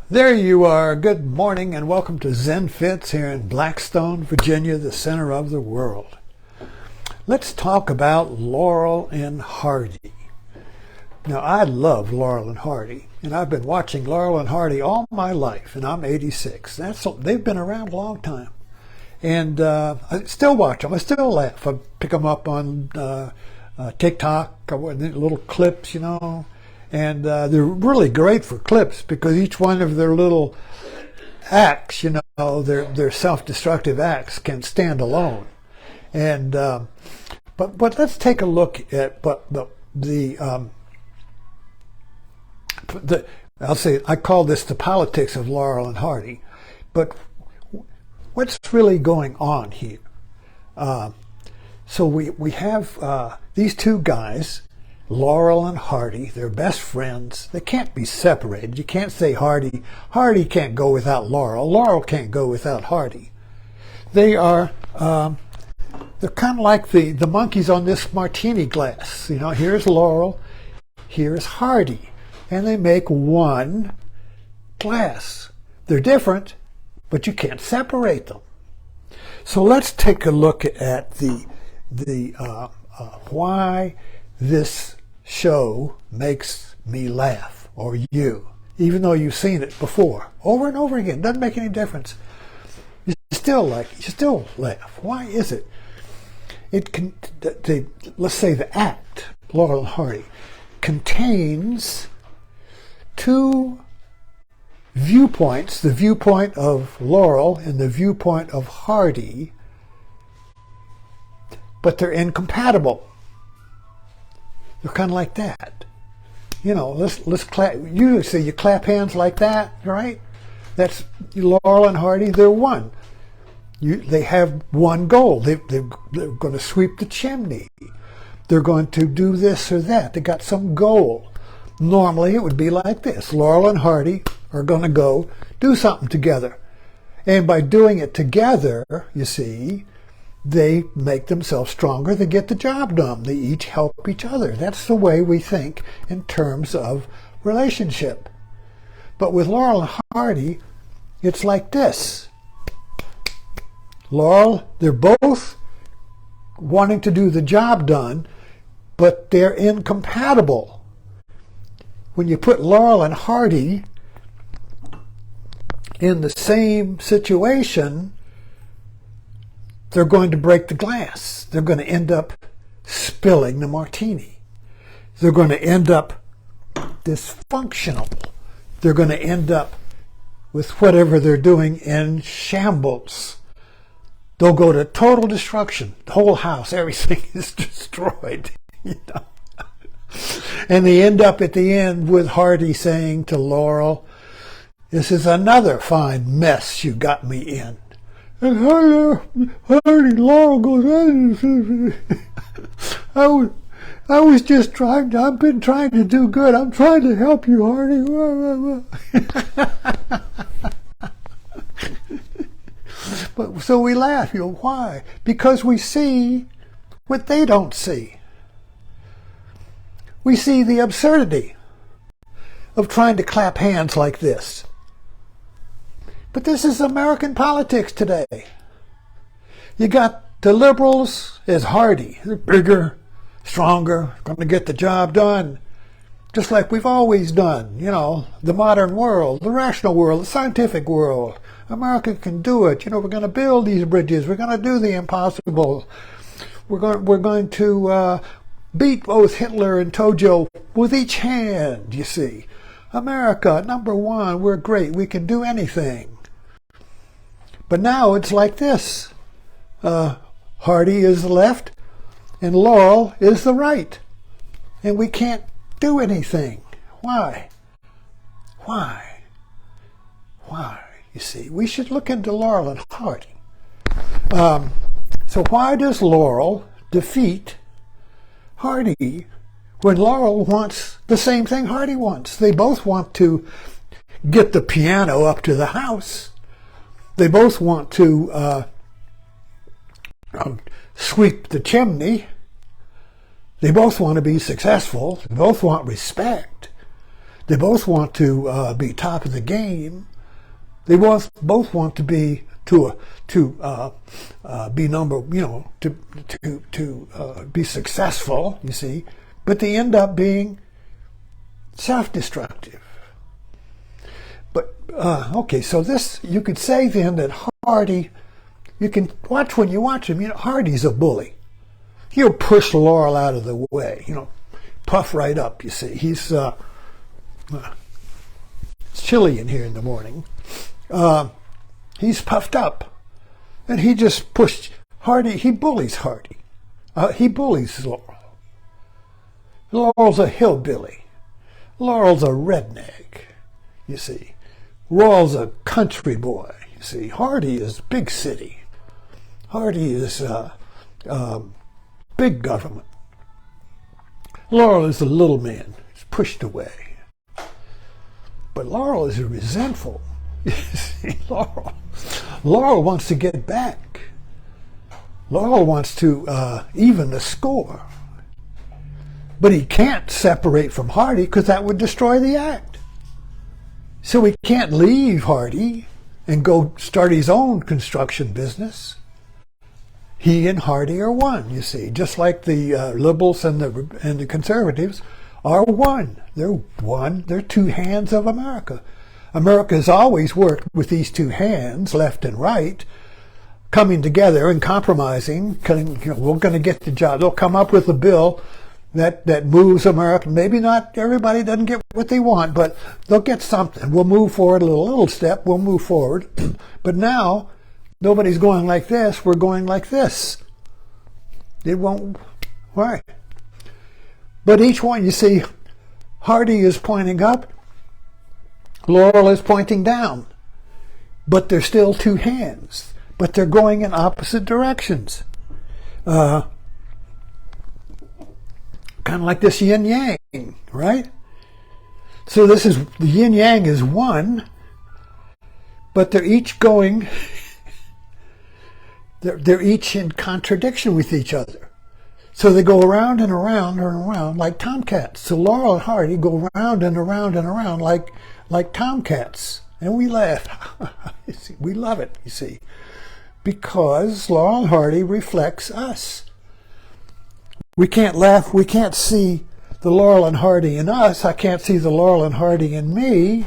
There you are. Good morning and welcome to Zen Fits here in Blackstone, Virginia, the center of the world. Let's talk about Laurel and Hardy. Now, I love Laurel and Hardy, and I've been watching Laurel and Hardy all my life, and I'm 86. They've been around a long time. And I still watch them. I still laugh. I pick them up on TikTok, or little clips, and they're really great for clips because each one of their little acts, their self-destructive acts can stand alone. And but let's take a look at what I call this the politics of Laurel and Hardy, but what's really going on here? So we have these two guys, Laurel and Hardy. They're best friends. They can't be separated. You can't say Hardy can't go without Laurel. Laurel can't go without Hardy. They are they're kind of like the monkeys on this martini glass. Here's Laurel, here's Hardy, and they make one glass. They're different, but you can't separate them. So let's take a look at the why this show makes me laugh, or you, even though you've seen it before, over and over again. Doesn't make any difference. You still laugh. Why is it? Let's say the act, Laurel and Hardy, contains two viewpoints, the viewpoint of Laurel and the viewpoint of Hardy, but they're incompatible. They're kind of like that. Let's clap. You say you clap hands like that, right? That's Laurel and Hardy. They're one. They have one goal. They're going to sweep the chimney. They're going to do this or that. They got some goal. Normally it would be like this. Laurel and Hardy are going to go do something together. And by doing it together, you see, they make themselves stronger. They get the job done. They each help each other. That's the way we think in terms of relationship. But with Laurel and Hardy, it's like this. Laurel, they're both wanting to do the job done, but they're incompatible. When you put Laurel and Hardy in the same situation, they're going to break the glass. They're going to end up spilling the martini. They're going to end up dysfunctional. They're going to end up with whatever they're doing in shambles. They'll go to total destruction. The whole house, everything is destroyed. And they end up at the end with Hardy saying to Laurel, "This is another fine mess you got me in." And Laurel goes, I was just trying, I've been trying to do good. I'm trying to help you, Hardy. But so we laugh. Why? Because we see what they don't see. We see the absurdity of trying to clap hands like this. But this is American politics today. You got the liberals as Hardy. They're bigger, stronger, going to get the job done, just like we've always done. The modern world, the rational world, the scientific world. America can do it. We're going to build these bridges. We're going to do the impossible. We're going to beat both Hitler and Tojo with each hand, you see. America, number one, we're great. We can do anything. But now it's like this. Hardy is the left and Laurel is the right. And we can't do anything. Why? Why? You see, we should look into Laurel and Hardy. So why does Laurel defeat Hardy when Laurel wants the same thing Hardy wants? They both want to get the piano up to the house. They both want to sweep the chimney. They both want to be successful. They both want respect. They both want to be top of the game. They both want to be be number, to be successful. You see, but they end up being self-destructive. But okay, so this, you could say then that Hardy, you can watch when you watch him. Hardy's a bully. He'll push Laurel out of the way. Puff right up. You see, he's it's chilly in here in the morning. He's puffed up, and he just pushed Hardy. He bullies Hardy. He bullies Laurel. Laurel's a hillbilly. Laurel's a redneck. You see, Laurel's a country boy. You see, Hardy is big city. Hardy is big government. Laurel is the little man. He's pushed away. But Laurel is resentful. You see, Laurel wants to get back. Laurel wants to even the score. But he can't separate from Hardy because that would destroy the act. So he can't leave Hardy and go start his own construction business. He and Hardy are one, you see, just like the liberals and the conservatives are one. They're one. They're two hands of America. America has always worked with these two hands, left and right, coming together and compromising. We're going to get the job. They'll come up with a bill that moves America. Maybe not everybody doesn't get what they want, but they'll get something. We'll move forward a little step. We'll move forward. But now, nobody's going like this. We're going like this. It won't. Why? But each one, you see, Hardy is pointing up. Laurel is pointing down. But they're still two hands. But they're going in opposite directions. Kind of like this yin-yang, right? So this is, the yin-yang is one, but they're each going, they're each in contradiction with each other. So they go around and around and around like tomcats. So Laurel and Hardy go around and around and around like tomcats. And we laugh. You see, we love it, you see. Because Laurel and Hardy reflects us. We can't laugh, we can't see the Laurel and Hardy in us. I can't see the Laurel and Hardy in me.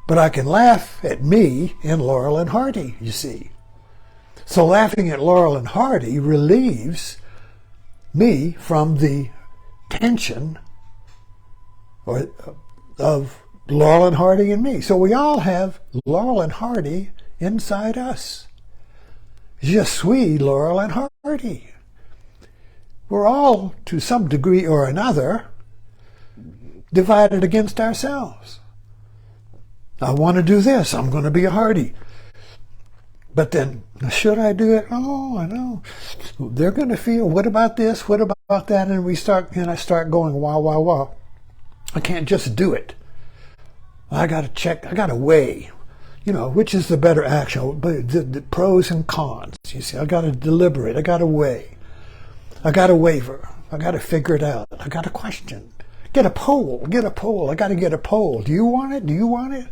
But I can laugh at me in Laurel and Hardy, you see. So laughing at Laurel and Hardy relieves me from the tension of Laurel and Hardy and me. So we all have Laurel and Hardy inside us. Je suis Laurel and Hardy. We're all, to some degree or another, divided against ourselves. I want to do this. I'm going to be a Hardy. But then, should I do it? Oh, I know. They're going to feel, what about this? What about that? And I start going, wow. I can't just do it. I got to check. I got to weigh, which is the better action, but the pros and cons. You see, I got to deliberate. I got to weigh. I got to waver. I got to figure it out. I got to question. Get a poll. I got to get a poll. Do you want it?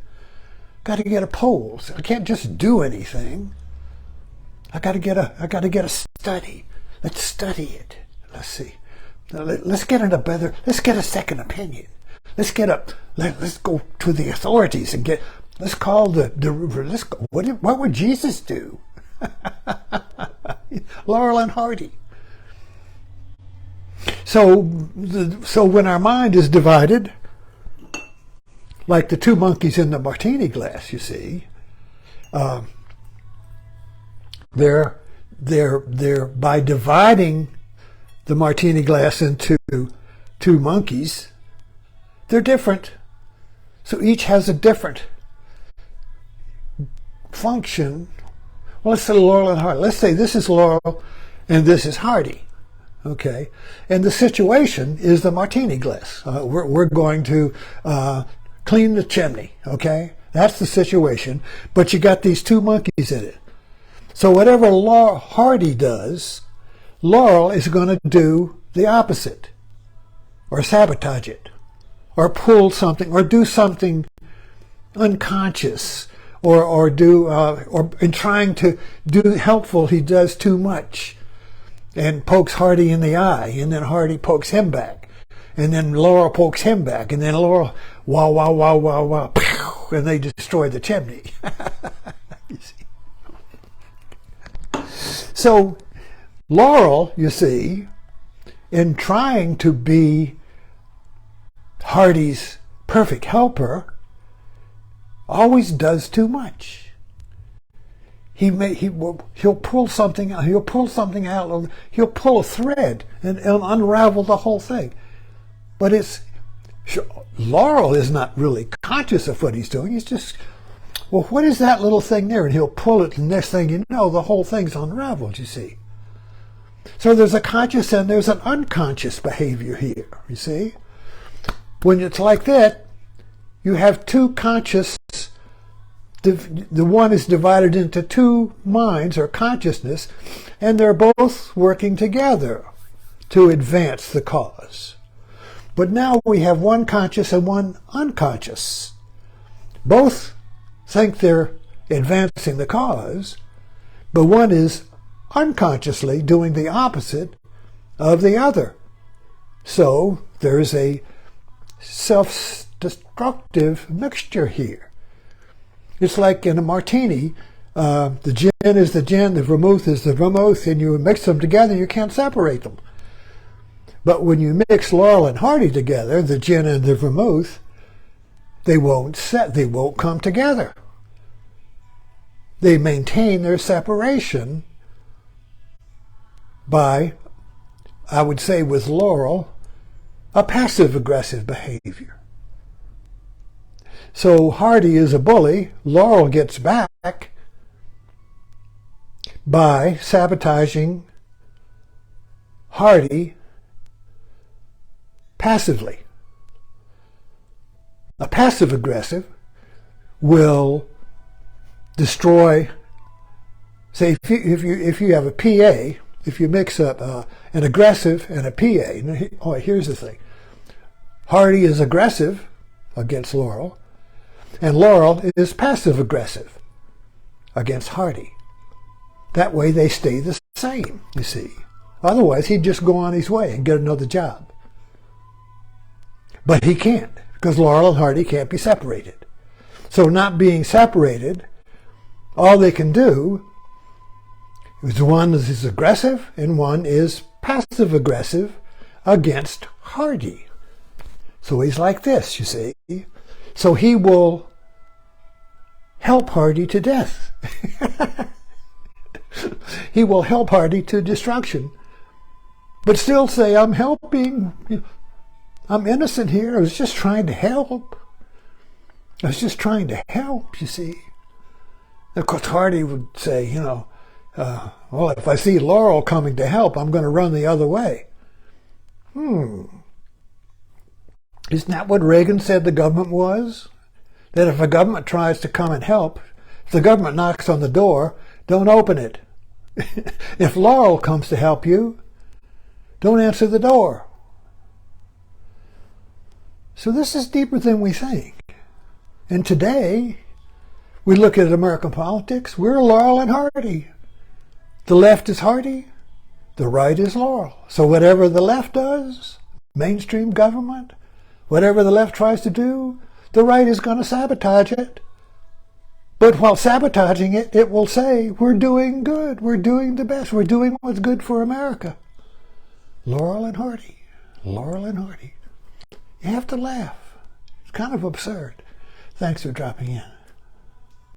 Got to get a poll. So I can't just do anything. I got to get a study. Let's study it. Let's see. Let's get a second opinion. Let's go to the authorities and let's call what would Jesus do? Laurel and Hardy. So when our mind is divided, like the two monkeys in the martini glass, you see, they're by dividing the martini glass into two monkeys, they're different. So each has a different function. Well, let's say Laurel and Hardy. Let's say this is Laurel and this is Hardy. Okay, and the situation is the martini glass. We're going to clean the chimney. Okay, that's the situation. But you got these two monkeys in it. So whatever Hardy does, Laurel is going to do the opposite, or sabotage it, or pull something, or do something unconscious, or in trying to do helpful, he does too much and pokes Hardy in the eye, and then Hardy pokes him back, and then Laurel pokes him back, and then Laurel, wow, wow, wow, wow, wow, pew, and they destroy the chimney. You see? So Laurel, you see, in trying to be Hardy's perfect helper, always does too much. He'll pull something out. He'll pull something out. He'll pull a thread and unravel the whole thing. But Laurel is not really conscious of what he's doing. He's just, well, what is that little thing there? And he'll pull it, and next thing you know, the whole thing's unraveled, you see. So there's a conscious and there's an unconscious behavior here, you see. When it's like that, you have two conscious, the one is divided into two minds or consciousness, and they're both working together to advance the cause. But now we have one conscious and one unconscious. Both think they're advancing the cause, but one is unconsciously doing the opposite of the other. So there's a self-destructive mixture here. It's like in a martini, the gin is the gin, the vermouth is the vermouth, and you mix them together, you can't separate them. But when you mix Laurel and Hardy together, the gin and the vermouth, they won't come together. They maintain their separation by, I would say with Laurel, a passive-aggressive behavior. So Hardy is a bully. Laurel gets back by sabotaging Hardy passively. A passive-aggressive will destroy, say, if you have a PA, if you mix up an aggressive and a PA, here's the thing. Hardy is aggressive against Laurel, and Laurel is passive-aggressive against Hardy. That way they stay the same, you see. Otherwise, he'd just go on his way and get another job. But he can't, because Laurel and Hardy can't be separated. So not being separated, all they can do is one is aggressive and one is passive-aggressive against Hardy. So he's like this, you see. So he will help Hardy to death. He will help Hardy to destruction, but still say, I'm helping. I'm innocent here. I was just trying to help. I was just trying to help, you see. Of course, Hardy would say, well, if I see Laurel coming to help, I'm going to run the other way. Isn't that what Reagan said the government was? That if a government tries to come and help, if the government knocks on the door, don't open it. If Laurel comes to help you, don't answer the door. So this is deeper than we think. And today, we look at American politics, we're Laurel and Hardy. The left is Hardy, the right is Laurel. So whatever the left does, mainstream government, whatever the left tries to do, the right is going to sabotage it. But while sabotaging it, it will say, we're doing good, we're doing the best, we're doing what's good for America. Laurel and Hardy, Laurel and Hardy. You have to laugh. It's kind of absurd. Thanks for dropping in.